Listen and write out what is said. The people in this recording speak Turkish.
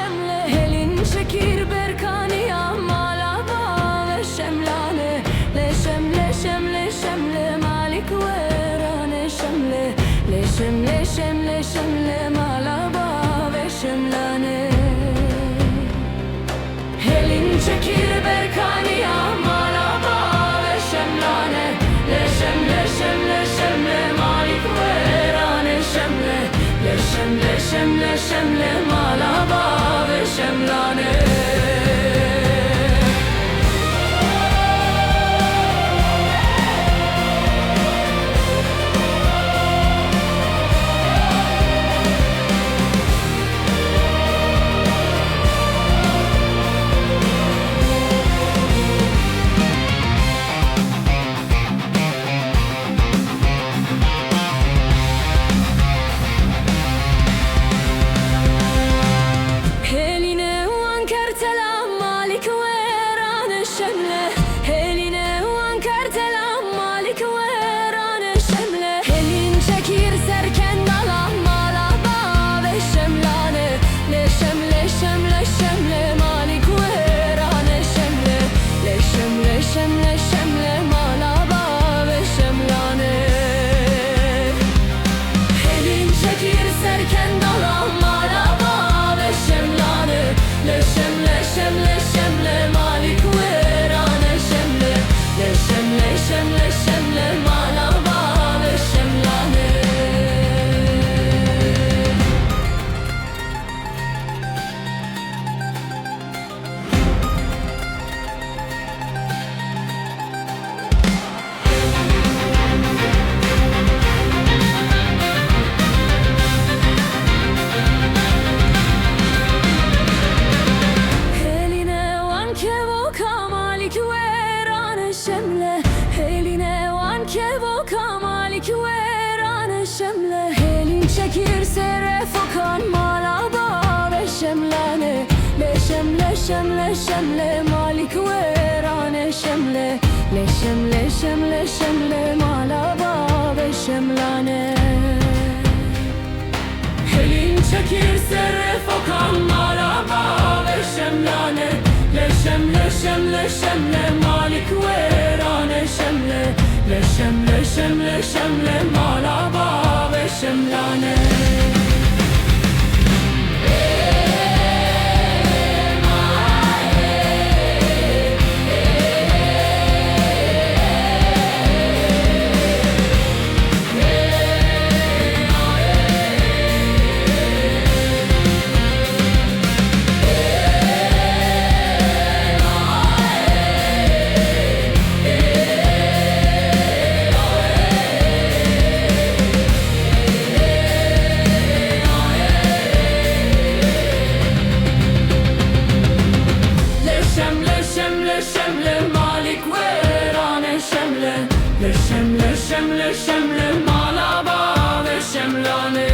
şemle Helin şekir berkaniya malaba ve şemlane Le şemle şemle şemle malik verane şemle Le şemle şemle şemle malaba ve şemlane Helin şekir berkaniya malaba ve şemlane Le şemle şemle şemle malik verane şemle Le şemle şemle şemle malaba ve şemlane şemle Heline van kartelam malik verane şemle Helin çekir serken dalam malaba ve şemlane Le şemle şemle şemle malik verane şemle Le şemle şemle şemle malaba ve şemlane Helin çekir serken dalam malaba ve şemlane Le şemle şemle şemle malik şemle şemle şemle malaba ve şemlane Heline van kevo kamalik verane şemle Heline van kevo kamalik verane şemle Helin çekir sere fokan malaba ve şemlane Le şemle şemle şemle malik verane şemle Le şemle şemle şemle malaba ve şemlane Helin çekir sere fokan malaba ve şemlane Le şemle şemle şemle malik verane şemle Le şemle şemle şemle malaba ve şemlane şemle malik verane şemle Le şemle şemle şemle malaba ve şemlane